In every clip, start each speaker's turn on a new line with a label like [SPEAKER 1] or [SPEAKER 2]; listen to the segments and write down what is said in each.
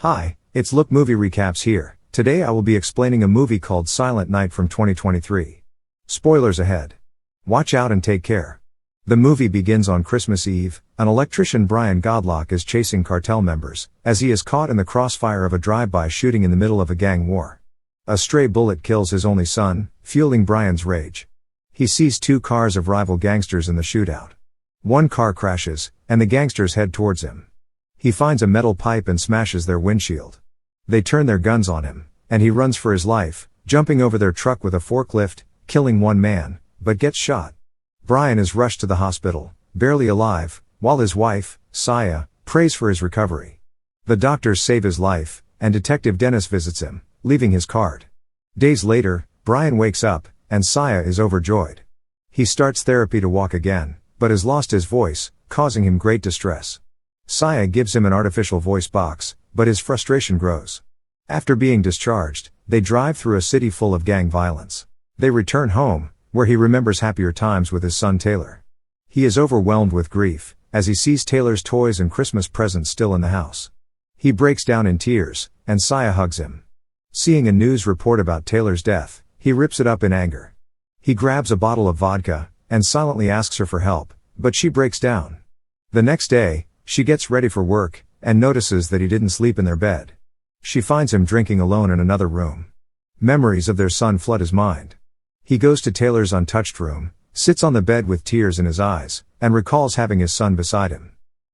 [SPEAKER 1] Hi, it's Look Movie Recaps here. Today I will be explaining a movie called Silent Night from 2023. Spoilers ahead. Watch out and take care. The movie begins on Christmas Eve. An electrician, Brian Godlock, is chasing cartel members, as he is caught in the crossfire of a drive-by shooting in the middle of a gang war. A stray bullet kills his only son, fueling Brian's rage. He sees two cars of rival gangsters in the shootout. One car crashes, and the gangsters head towards him. He finds a metal pipe and smashes their windshield. They turn their guns on him, and he runs for his life, jumping over their truck with a forklift, killing one man, but gets shot. Brian is rushed to the hospital, barely alive, while his wife, Saya, prays for his recovery. The doctors save his life, and Detective Dennis visits him, leaving his card. Days later, Brian wakes up, and Saya is overjoyed. He starts therapy to walk again, but has lost his voice, causing him great distress. Saya gives him an artificial voice box, but his frustration grows. After being discharged, they drive through a city full of gang violence. They return home, where he remembers happier times with his son Taylor. He is overwhelmed with grief, as he sees Taylor's toys and Christmas presents still in the house. He breaks down in tears, and Saya hugs him. Seeing a news report about Taylor's death, he rips it up in anger. He grabs a bottle of vodka, and silently asks her for help, but she breaks down. The next day, she gets ready for work, and notices that he didn't sleep in their bed. She finds him drinking alone in another room. Memories of their son flood his mind. He goes to Taylor's untouched room, sits on the bed with tears in his eyes, and recalls having his son beside him.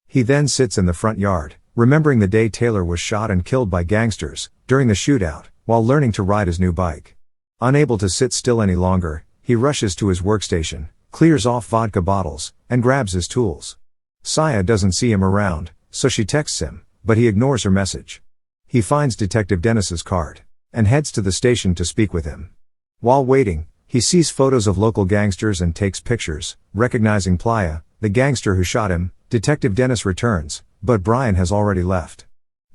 [SPEAKER 1] He then sits in the front yard, remembering the day Taylor was shot and killed by gangsters, during the shootout, while learning to ride his new bike. Unable to sit still any longer, he rushes to his workstation, clears off vodka bottles, and grabs his tools. Saya doesn't see him around, so she texts him, but he ignores her message. He finds Detective Dennis's card, and heads to the station to speak with him. While waiting, he sees photos of local gangsters and takes pictures. Recognizing Playa, the gangster who shot him, Detective Dennis returns, but Brian has already left.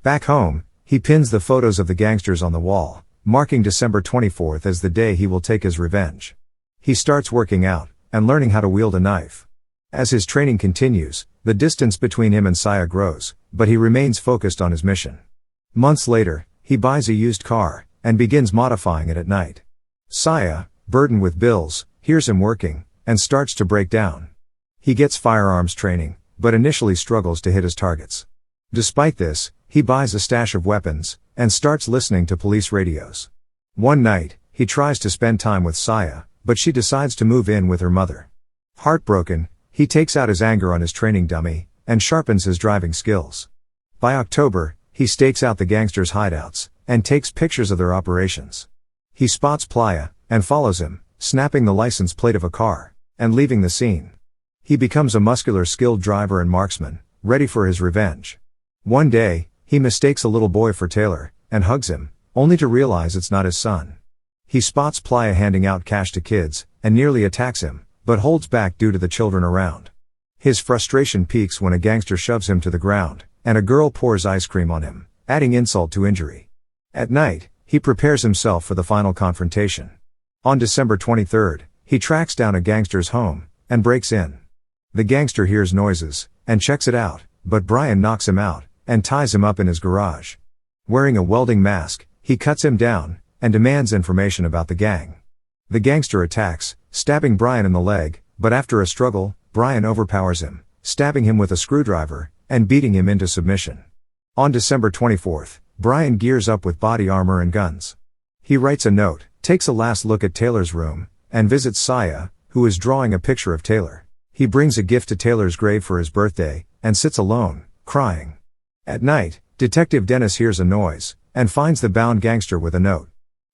[SPEAKER 1] Back home, he pins the photos of the gangsters on the wall, marking December 24th as the day he will take his revenge. He starts working out, and learning how to wield a knife. As his training continues, the distance between him and Saya grows, but he remains focused on his mission. Months later, he buys a used car, and begins modifying it at night. Saya, burdened with bills, hears him working, and starts to break down. He gets firearms training, but initially struggles to hit his targets. Despite this, he buys a stash of weapons, and starts listening to police radios. One night, he tries to spend time with Saya, but she decides to move in with her mother. Heartbroken, he takes out his anger on his training dummy, and sharpens his driving skills. By October, he stakes out the gangsters' hideouts, and takes pictures of their operations. He spots Playa, and follows him, snapping the license plate of a car, and leaving the scene. He becomes a muscular, skilled driver and marksman, ready for his revenge. One day, he mistakes a little boy for Taylor, and hugs him, only to realize it's not his son. He spots Playa handing out cash to kids, and nearly attacks him, but holds back due to the children around. His frustration peaks when a gangster shoves him to the ground, and a girl pours ice cream on him, adding insult to injury. At night, he prepares himself for the final confrontation. On December 23rd, he tracks down a gangster's home, and breaks in. The gangster hears noises, and checks it out, but Brian knocks him out, and ties him up in his garage. Wearing a welding mask, he cuts him down, and demands information about the gang. The gangster attacks, stabbing Brian in the leg, but after a struggle, Brian overpowers him, stabbing him with a screwdriver, and beating him into submission. On December 24th, Brian gears up with body armor and guns. He writes a note, takes a last look at Taylor's room, and visits Saya, who is drawing a picture of Taylor. He brings a gift to Taylor's grave for his birthday, and sits alone, crying. At night, Detective Dennis hears a noise, and finds the bound gangster with a note.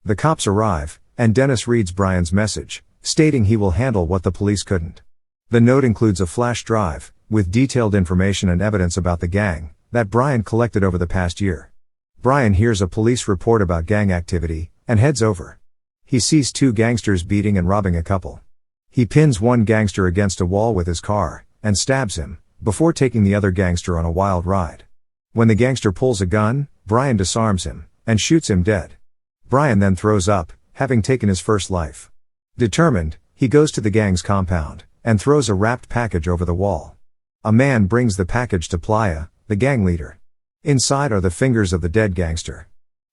[SPEAKER 1] The cops arrive, and Dennis reads Brian's message, stating he will handle what the police couldn't. The note includes a flash drive, with detailed information and evidence about the gang, that Brian collected over the past year. Brian hears a police report about gang activity, and heads over. He sees two gangsters beating and robbing a couple. He pins one gangster against a wall with his car, and stabs him, before taking the other gangster on a wild ride. When the gangster pulls a gun, Brian disarms him, and shoots him dead. Brian then throws up, having taken his first life. Determined, he goes to the gang's compound, and throws a wrapped package over the wall. A man brings the package to Playa, the gang leader. Inside are the fingers of the dead gangster.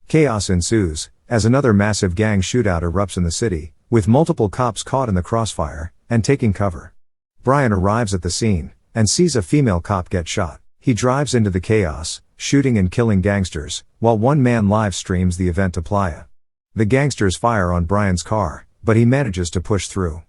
[SPEAKER 1] Chaos ensues, as another massive gang shootout erupts in the city, with multiple cops caught in the crossfire, and taking cover. Brian arrives at the scene, and sees a female cop get shot. He drives into the chaos, shooting and killing gangsters, while one man live streams the event to Playa. The gangsters fire on Brian's car, but he manages to push through.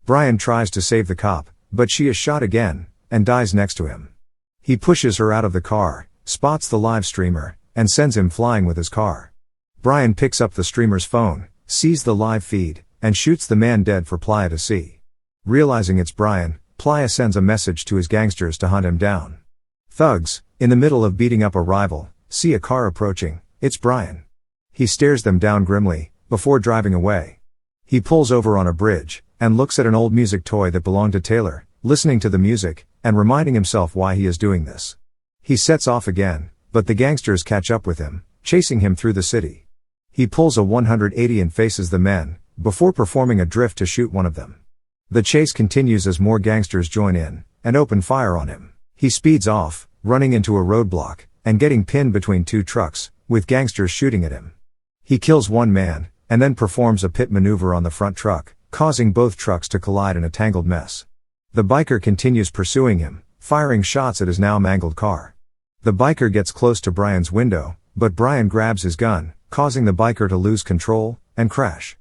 [SPEAKER 1] Brian tries to save the cop, but she is shot again, and dies next to him. He pushes her out of the car, spots the live streamer, and sends him flying with his car. Brian picks up the streamer's phone, sees the live feed, and shoots the man dead for Playa to see. Realizing it's Brian, Playa sends a message to his gangsters to hunt him down. Thugs, in the middle of beating up a rival, see a car approaching. It's Brian. He stares them down grimly, before driving away. He pulls over on a bridge, and looks at an old music toy that belonged to Taylor, listening to the music, and reminding himself why he is doing this. He sets off again, but the gangsters catch up with him, chasing him through the city. He pulls a 180 and faces the men, before performing a drift to shoot one of them. The chase continues as more gangsters join in, and open fire on him. He speeds off, running into a roadblock, and getting pinned between two trucks, with gangsters shooting at him. He kills one man, and then performs a pit maneuver on the front truck, causing both trucks to collide in a tangled mess. The biker continues pursuing him, firing shots at his now mangled car. The biker gets close to Brian's window, but Brian grabs his gun, causing the biker to lose control, and crash.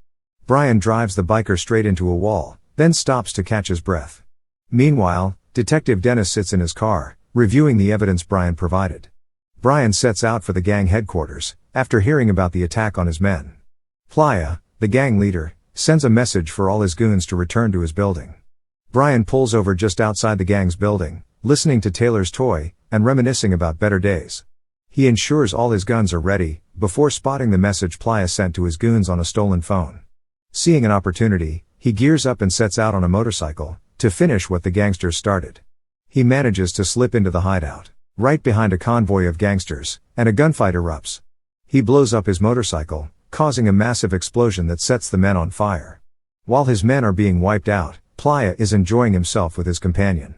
[SPEAKER 1] Brian drives the biker straight into a wall, then stops to catch his breath. Meanwhile, Detective Dennis sits in his car, reviewing the evidence Brian provided. Brian sets out for the gang headquarters, after hearing about the attack on his men. Playa, the gang leader, sends a message for all his goons to return to his building. Brian pulls over just outside the gang's building, listening to Taylor's toy, and reminiscing about better days. He ensures all his guns are ready, before spotting the message Playa sent to his goons on a stolen phone. Seeing an opportunity, he gears up and sets out on a motorcycle, to finish what the gangsters started. He manages to slip into the hideout, right behind a convoy of gangsters, and a gunfight erupts. He blows up his motorcycle, causing a massive explosion that sets the men on fire. While his men are being wiped out, Playa is enjoying himself with his companion.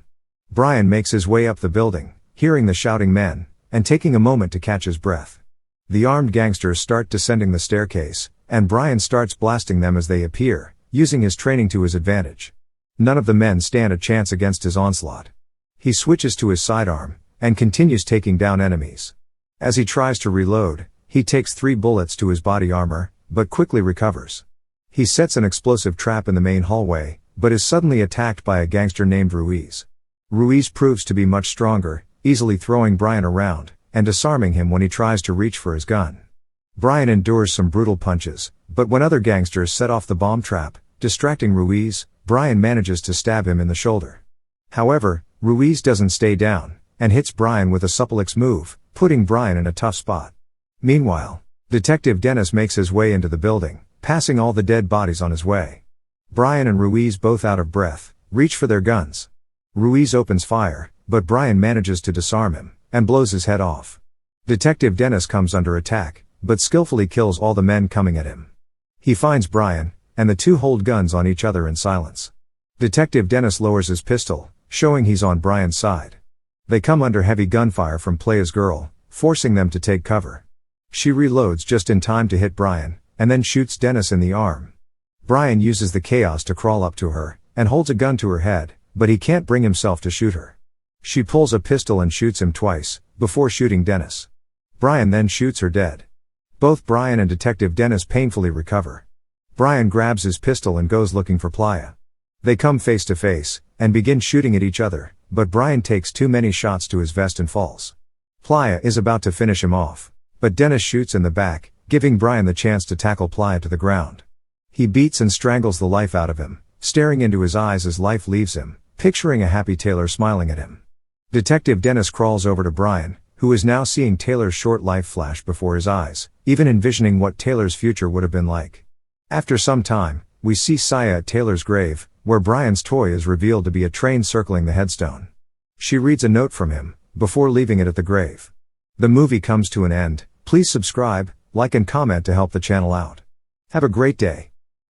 [SPEAKER 1] Brian makes his way up the building, hearing the shouting men, and taking a moment to catch his breath. The armed gangsters start descending the staircase, and Brian starts blasting them as they appear, using his training to his advantage. None of the men stand a chance against his onslaught. He switches to his sidearm, and continues taking down enemies. As he tries to reload, he takes 3 bullets to his body armor, but quickly recovers. He sets an explosive trap in the main hallway, but is suddenly attacked by a gangster named Ruiz. Ruiz proves to be much stronger, easily throwing Brian around, and disarming him when he tries to reach for his gun. Brian endures some brutal punches, but when other gangsters set off the bomb trap, distracting Ruiz, Brian manages to stab him in the shoulder. However, Ruiz doesn't stay down, and hits Brian with a suplex move, putting Brian in a tough spot. Meanwhile, Detective Dennis makes his way into the building, passing all the dead bodies on his way. Brian and Ruiz, both out of breath, reach for their guns. Ruiz opens fire, but Brian manages to disarm him, and blows his head off. Detective Dennis comes under attack, but skillfully kills all the men coming at him. He finds Brian, and the two hold guns on each other in silence. Detective Dennis lowers his pistol, showing he's on Brian's side. They come under heavy gunfire from Playa's girl, forcing them to take cover. She reloads just in time to hit Brian, and then shoots Dennis in the arm. Brian uses the chaos to crawl up to her, and holds a gun to her head, but he can't bring himself to shoot her. She pulls a pistol and shoots him twice, before shooting Dennis. Brian then shoots her dead. Both Brian and Detective Dennis painfully recover. Brian grabs his pistol and goes looking for Playa. They come face to face, and begin shooting at each other, but Brian takes too many shots to his vest and falls. Playa is about to finish him off, but Dennis shoots in the back, giving Brian the chance to tackle Playa to the ground. He beats and strangles the life out of him, staring into his eyes as life leaves him, picturing a happy Taylor smiling at him. Detective Dennis crawls over to Brian, who is now seeing Taylor's short life flash before his eyes, even envisioning what Taylor's future would have been like. After some time, we see Saya at Taylor's grave, where Brian's toy is revealed to be a train circling the headstone. She reads a note from him, before leaving it at the grave. The movie comes to an end. Please subscribe, like and comment to help the channel out. Have a great day.